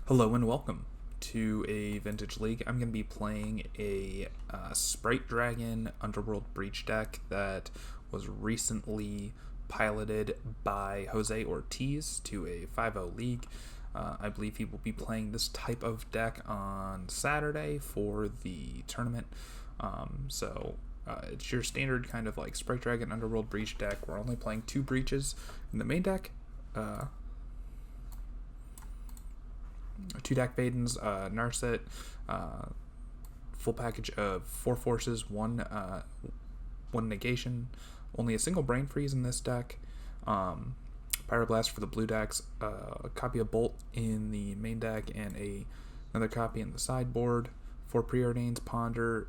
Hello and welcome to a Vintage League. I'm going to be playing a Sprite Dragon Underworld Breach deck that was recently piloted by JoseOrtiz to a 5-0 league. I believe he will be playing this type of deck on Saturday for the tournament. It's your standard kind of like Sprite Dragon Underworld Breach deck. We're only playing 2 breaches in the main deck. 2 Dak Vadens, Narset, full package of 4 forces, 1 negation, only a single Brain Freeze in this deck, Pyroblast for the blue decks, a copy of Bolt in the main deck, and another copy in the sideboard, 4 Preordains, Ponder,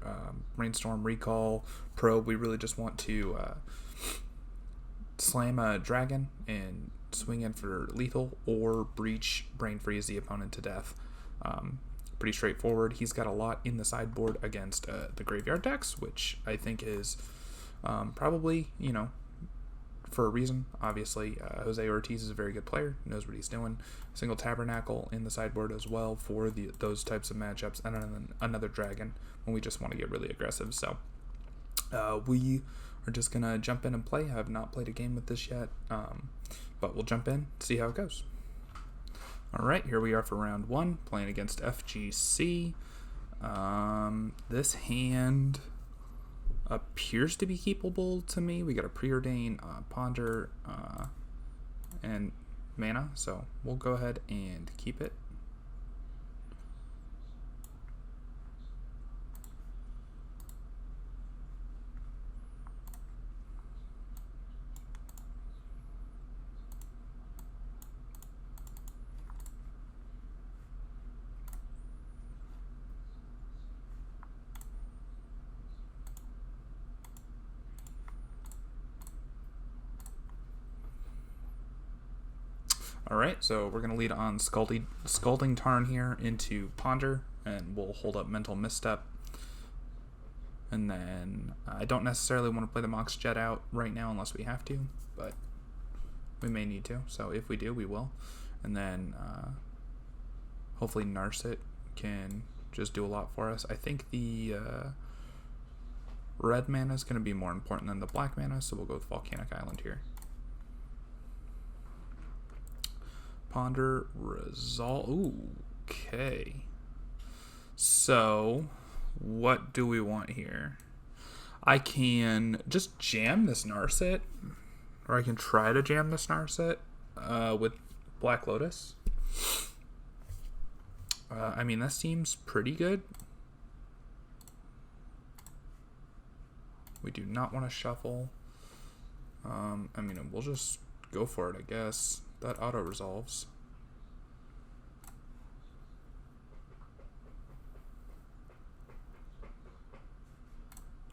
Brainstorm, Recall, Probe. We really just want to slam a dragon and swing in for lethal, or breach, brain freeze the opponent to death. Pretty straightforward. He's got a lot in the sideboard against the graveyard decks, which I think is probably, for a reason. Obviously, JoseOrtiz is a very good player, knows what he's doing. Single Tabernacle in the sideboard as well for those types of matchups, and then another dragon when we just want to get really aggressive. So we are just going to jump in and play. I have not played a game with this yet, but we'll jump in, see how it goes. Alright, here we are for round 1, playing against FGC. This hand appears to be keepable to me. We got a Preordain, Ponder, and mana, so we'll go ahead and keep it. Alright, so we're going to lead on Scalding Tarn here into Ponder, and we'll hold up Mental Misstep. And then I don't necessarily want to play the Mox Jet out right now unless we have to, but we may need to, so if we do, we will. And then hopefully Narset can just do a lot for us. I think the red mana is going to be more important than the black mana, so we'll go with Volcanic Island here. Ponder, resolve. Ooh, okay. So, what do we want here? I can just jam this Narset, or I can try to jam this Narset with Black Lotus. I mean, that seems pretty good. We do not want to shuffle. I mean, we'll just go for it, I guess. That auto resolves.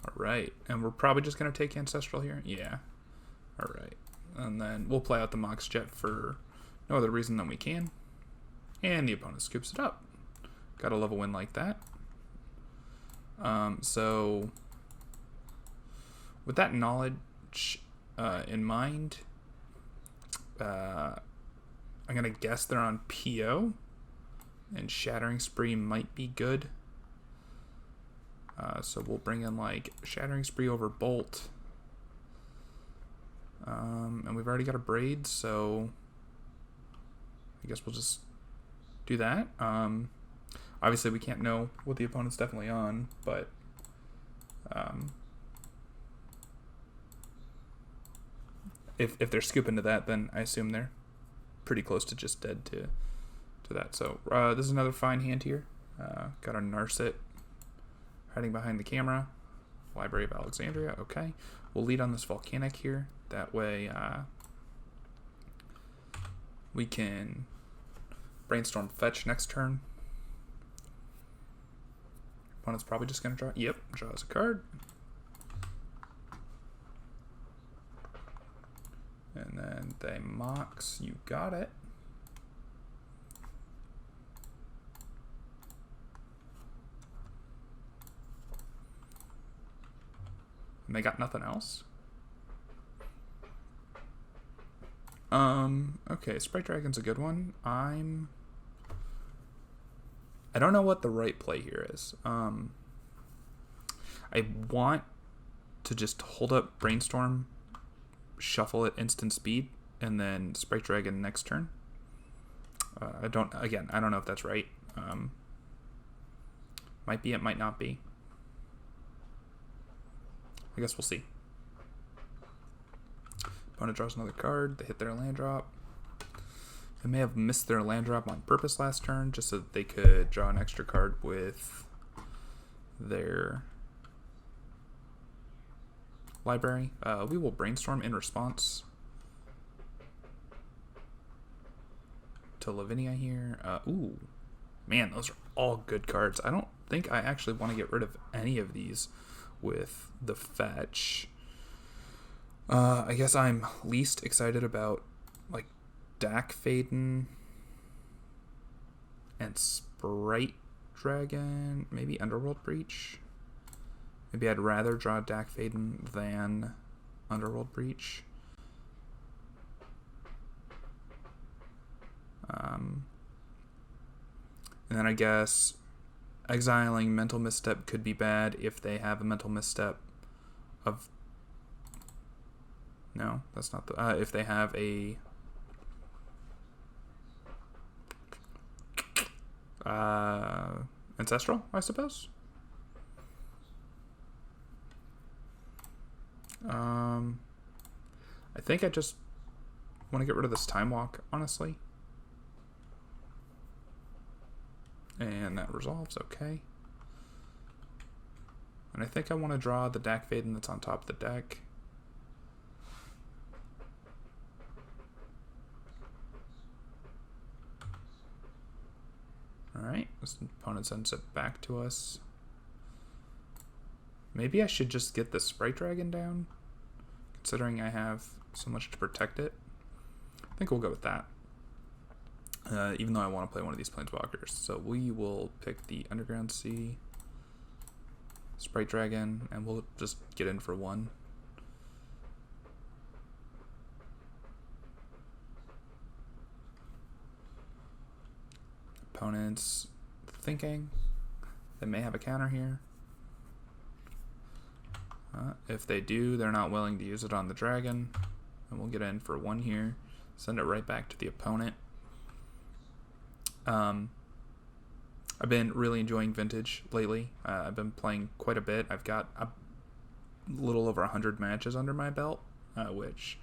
Alright, and we're probably just going to take Ancestral here? Yeah. Alright, and then we'll play out the Mox Jet for no other reason than we can. And the opponent scoops it up. Gotta love a win like that. So, with that knowledge in mind, I'm going to guess they're on PO, and Shattering Spree might be good. So we'll bring in like Shattering Spree over Bolt. And we've already got a Braid, so I guess we'll just do that. Obviously we can't know what the opponent's definitely on, but if they're scooping to that, then I assume they're pretty close to just dead to that. So this is another fine hand here. Got our Narset hiding behind the camera. Library of Alexandria. Okay, we'll lead on this Volcanic here. That way we can Brainstorm Fetch next turn. Opponent's probably just going to draw. Yep, draws a card. And then they Mox. You got it. And they got nothing else. Okay, Sprite Dragon's a good one. I'm I don't know what the right play here is. I want to just hold up Brainstorm, shuffle it instant speed, and then Sprite Dragon next turn. I don't know if that's right. Might be, it might not be. I guess we'll see. Opponent draws another card. They hit their land drop. They may have missed their land drop on purpose last turn, just so that they could draw an extra card with their library. We will Brainstorm in response to Lavinia here. Ooh, man, those are all good cards. I don't think I actually want to get rid of any of these with the fetch. I guess I'm least excited about like Dak Faden and Sprite Dragon, maybe Underworld Breach. Maybe I'd rather draw Dak Faden than Underworld Breach. And then I guess exiling Mental Misstep could be bad if they have a Mental Misstep of... No, that's not the... if they have a... Ancestral, I suppose? I think I just want to get rid of this Time Walk, honestly. And that resolves, okay. And I think I want to draw the Dak Faden that's on top of the deck. Alright, this opponent sends it back to us. Maybe I should just get the Sprite Dragon down, considering I have so much to protect it. I think we'll go with that. Even though I want to play one of these Planeswalkers. So we will pick the Underground Sea, Sprite Dragon, and we'll just get in for one. Opponents thinking they may have a counter here. If they do, they're not willing to use it on the dragon. And we'll get in for one here. Send it right back to the opponent. I've been really enjoying Vintage lately. I've been playing quite a bit. I've got a little over 100 matches under my belt, which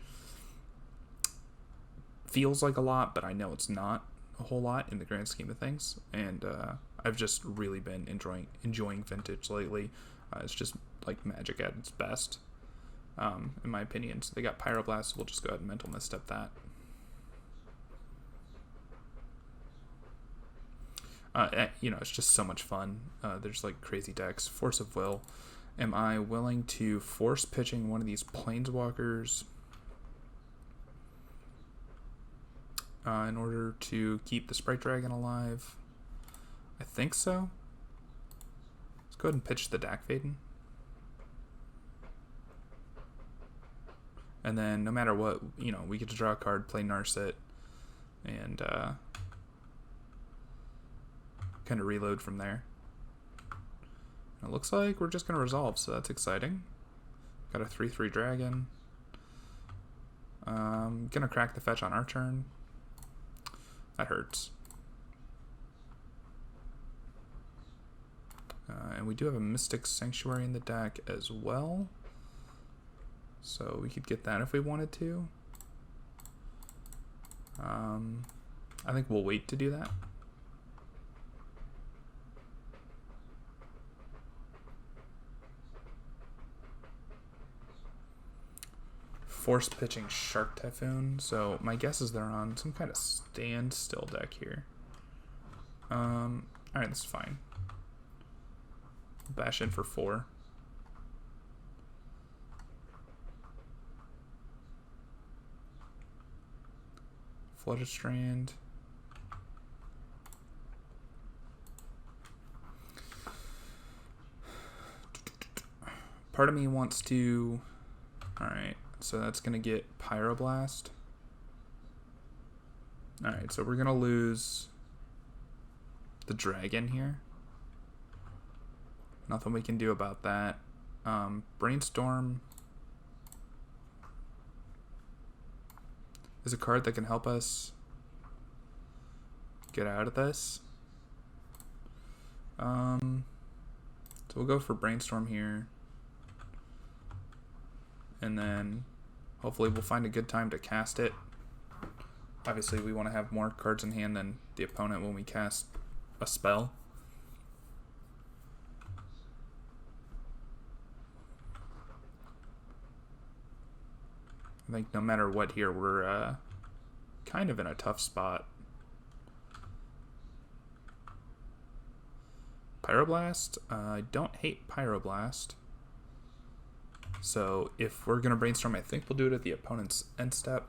feels like a lot, but I know it's not a whole lot in the grand scheme of things. And I've just really been enjoying Vintage lately. It's just like Magic at its best, in my opinion. So they got Pyroblast, so we'll just go ahead and Mental Misstep that. It's just so much fun. There's like crazy decks. Force of Will. Am I willing to force pitching one of these Planeswalkers in order to keep the Sprite Dragon alive? I think so. Let's go ahead and pitch the Dak Faden. And then no matter what, we get to draw a card, play Narset, and kind of reload from there. And it looks like we're just going to resolve, so that's exciting. Got a 3/3 dragon. Gonna crack the fetch on our turn. That hurts. And we do have a Mystic Sanctuary in the deck as well. So we could get that if we wanted to. I think we'll wait to do that. Force pitching Shark Typhoon. So my guess is they're on some kind of Standstill deck here. Alright, that's fine. Bash in for 4. Flooded Strand. Part of me wants to... Alright, so that's going to get Pyroblast. Alright, so we're going to lose the dragon here. Nothing we can do about that. Brainstorm is a card that can help us get out of this. So we'll go for Brainstorm here. And then hopefully we'll find a good time to cast it. Obviously we want to have more cards in hand than the opponent when we cast a spell. I think no matter what here, we're kind of in a tough spot. Pyroblast? I don't hate Pyroblast. So if we're going to Brainstorm, I think we'll do it at the opponent's end step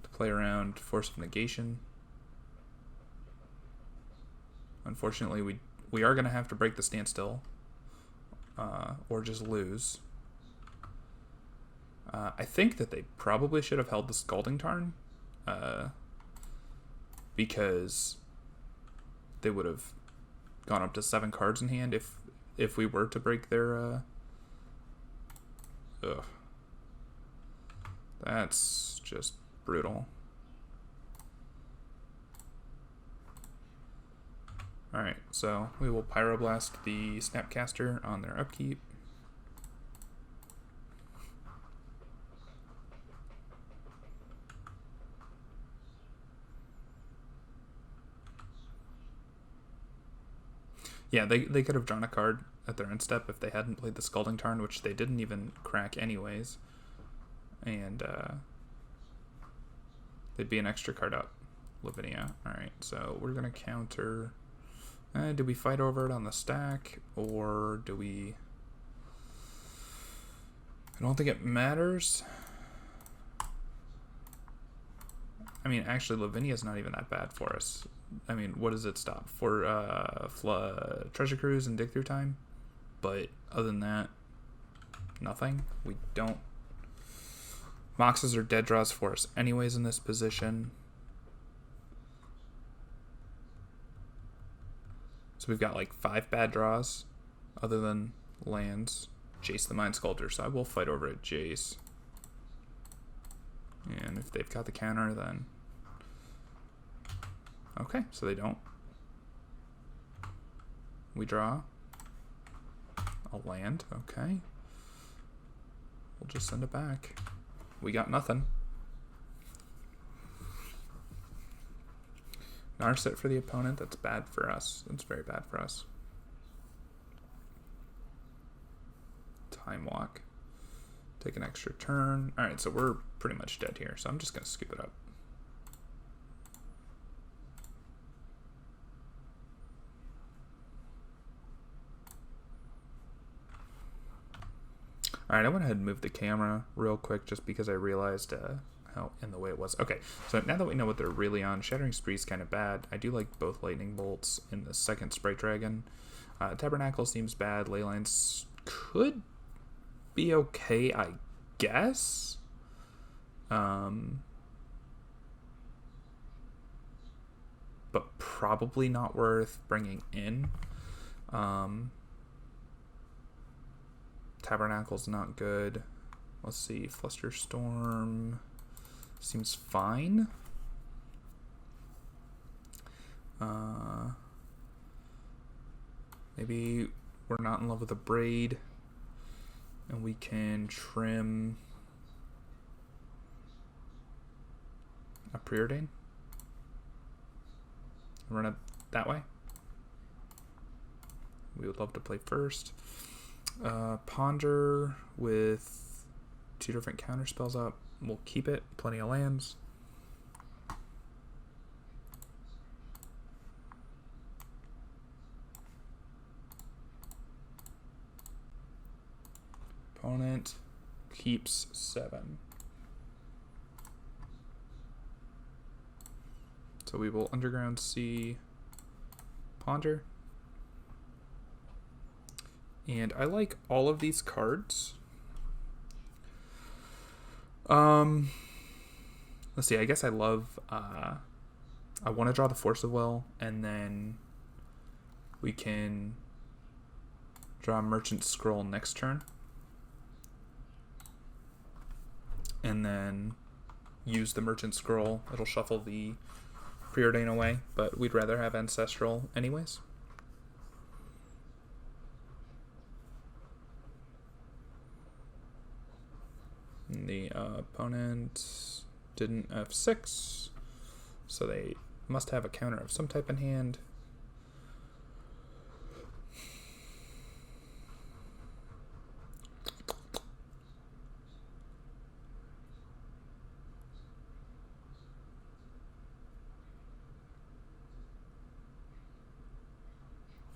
to play around Force of Negation. Unfortunately, we are going to have to break the Standstill or just lose. I think that they probably should have held the Scalding Tarn because they would have gone up to 7 cards in hand if we were to break their... Ugh. That's just brutal. Alright, so we will Pyroblast the Snapcaster on their upkeep. Yeah, they could have drawn a card at their end step if they hadn't played the Scalding Tarn, which they didn't even crack anyways. And they'd be an extra card up, Lavinia. Alright, so we're going to counter... do we fight over it on the stack, or do we... I don't think it matters. I mean, actually, Lavinia's not even that bad for us. I mean, what does it stop? For Treasure Cruise and Dig Through Time? But other than that, nothing. We don't... Moxes are dead draws for us anyways in this position. So we've got like 5 bad draws other than lands. Jace the Mind Sculptor, so I will fight over at Jace. And if they've got the counter, then... Okay, so they don't. We draw a land, okay. We'll just send it back. We got nothing. Narset for the opponent, that's bad for us. That's very bad for us. Time Walk. Take an extra turn. Alright, so we're pretty much dead here, so I'm just going to scoop it up. Alright, I went ahead and moved the camera real quick just because I realized how in the way it was. Okay, so now that we know what they're really on, Shattering Spree is kind of bad. I do like both Lightning Bolts in the second Sprite Dragon. Tabernacle seems bad. Leylines could be okay, I guess. But probably not worth bringing in. Tabernacle's not good. Let's see, Flusterstorm seems fine. Maybe we're not in love with a Braid and we can trim a Preordain. Run it that way. We would love to play first. Ponder with 2 different counter spells up. We'll keep it. Plenty of lands. Opponent keeps 7. So we will Underground Sea Ponder. And I like all of these cards. Let's see, I guess I love I want to draw the Force of Will, and then we can draw Merchant Scroll next turn. And then use the Merchant Scroll. It'll shuffle the Preordain away, but we'd rather have Ancestral anyways. And the opponent didn't F6, so they must have a counter of some type in hand.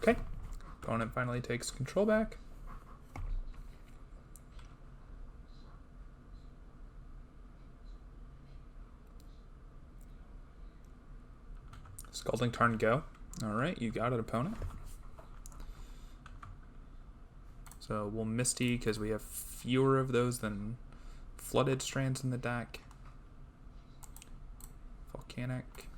Okay, opponent finally takes control back. Scalding Tarn, go. Alright, you got it, opponent. So we'll Misty because we have fewer of those than Flooded Strands in the deck. Volcanic.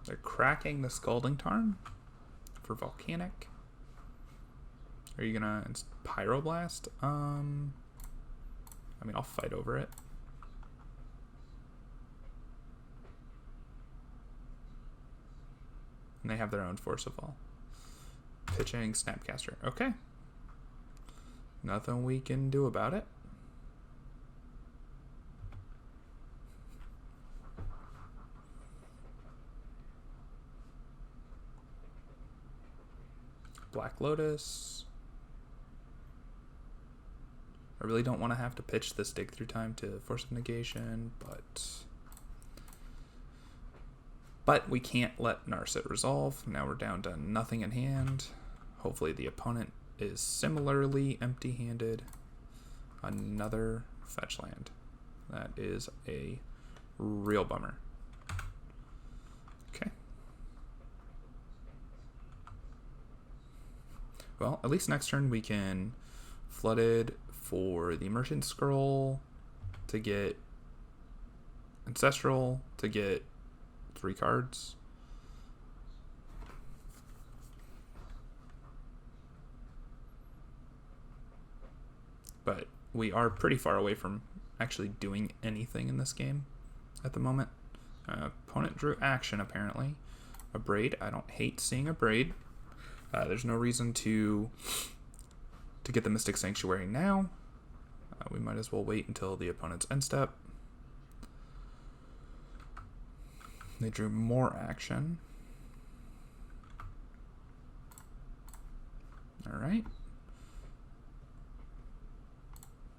They're cracking the Scalding Tarn for Volcanic. Are you gonna Pyroblast? I mean, I'll fight over it. And they have their own Force of Will. Pitching Snapcaster. Okay. Nothing we can do about it. Black Lotus. I really don't want to have to pitch this Dig Through Time to Force of Negation, but we can't let Narset resolve. Now we're down to nothing in hand. Hopefully the opponent is similarly empty-handed. Another fetch land. That is a real bummer. Okay. Well, at least next turn we can Flooded for the Merchant Scroll to get Ancestral to get 3 cards. But we are pretty far away from actually doing anything in this game at the moment. Opponent drew action, apparently. A Braid. I don't hate seeing a Braid. There's no reason to get the Mystic Sanctuary now. We might as well wait until the opponent's end step. They drew more action. Alright.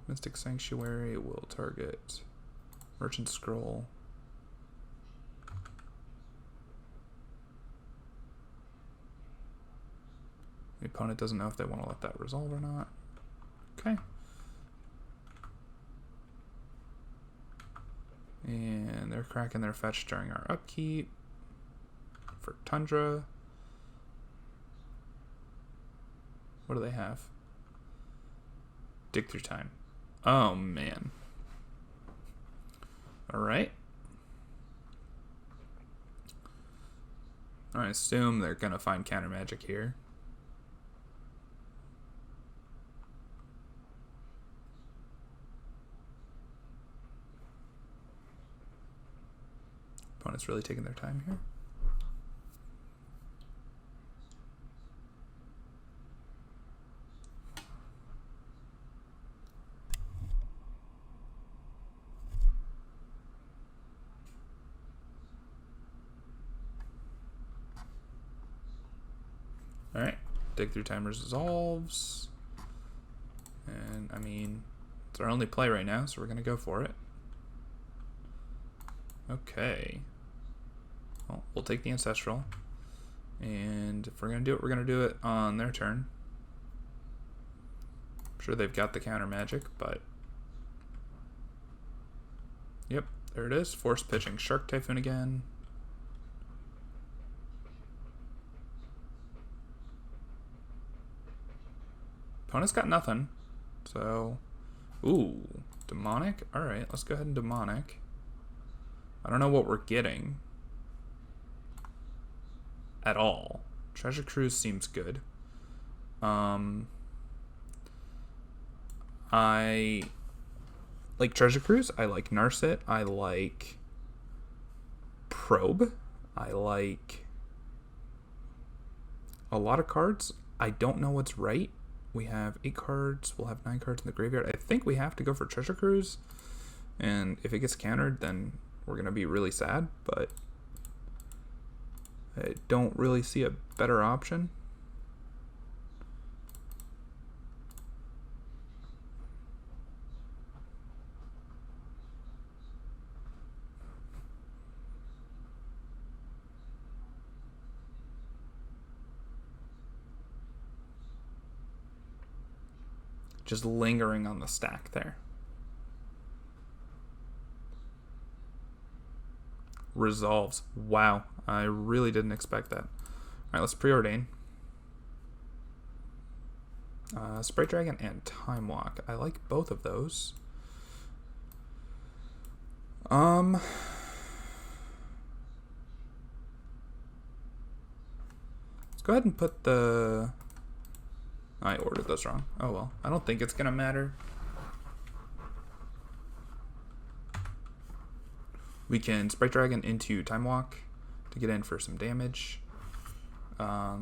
Mystic Sanctuary will target Merchant Scroll. The opponent doesn't know if they want to let that resolve or not. Okay. And they're cracking their fetch during our upkeep for Tundra. What do they have? Dig Through Time. Oh, man. Alright. I assume they're going to find counter magic here. Opponent's really taking their time here. Alright, Dig Through Time resolves. And, I mean, it's our only play right now, so we're going to go for it. Okay. Well, we'll take the Ancestral. And if we're going to do it, we're going to do it on their turn. I'm sure they've got the counter magic, but... Yep, there it is. Force pitching Shark Typhoon again. Opponent's got nothing. So, ooh, demonic? Alright, let's go ahead and demonic. I don't know what we're getting at all. Treasure Cruise seems good. I like Treasure Cruise. I like Narset. I like Probe. I like a lot of cards. I don't know what's right. We have 8 cards. We'll have 9 cards in the graveyard. I think we have to go for Treasure Cruise. And if it gets countered, then we're going to be really sad. But I don't really see a better option. Just lingering on the stack there. Resolves. Wow, I really didn't expect that. All right, let's preordain. Sprite Dragon and Time Walk. I like both of those. Let's go ahead and put the... I ordered those wrong. Oh well, I don't think it's gonna matter. We can Sprite Dragon into Time Walk to get in for some damage. I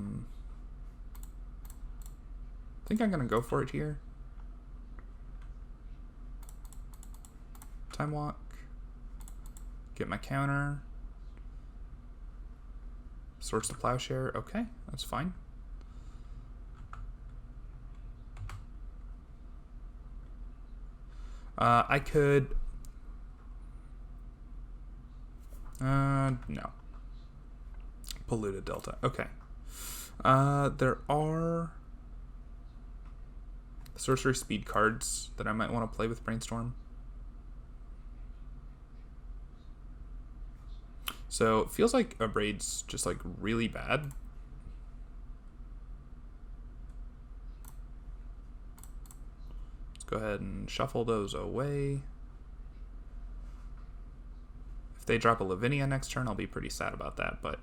think I'm gonna go for it here. Time Walk. Get my counter. Swords to Plowshare. Okay, that's fine. I could... no. Polluted Delta. Okay. There are sorcery speed cards that I might want to play with Brainstorm. So it feels like Abraid's just like really bad. Let's go ahead and shuffle those away. If they drop a Lavinia next turn, I'll be pretty sad about that, but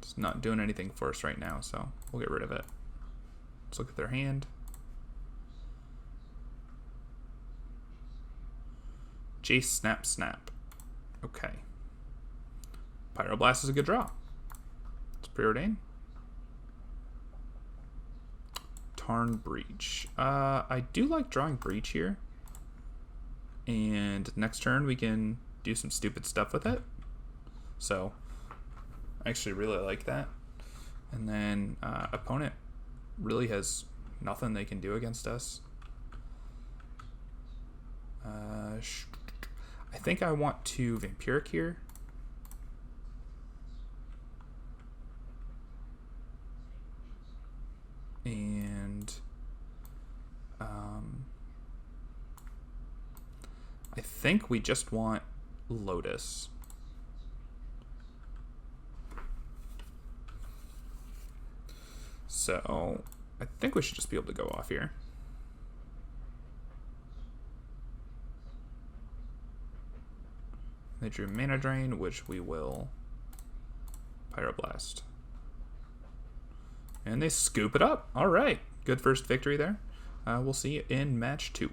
it's not doing anything for us right now, so we'll get rid of it. Let's look at their hand. Jace, Snap, Snap. Okay. Pyroblast is a good draw. Let's preordain. Tarn Breach. I do like drawing Breach here. And next turn we can do some stupid stuff with it. So I actually really like that. And then opponent really has nothing they can do against us. I think I want to Vampiric here. And I think we just want Lotus. So I think we should just be able to go off here. They drew Mana Drain, which we will Pyroblast. And they scoop it up. All right. Good first victory there. We'll see you in match 2.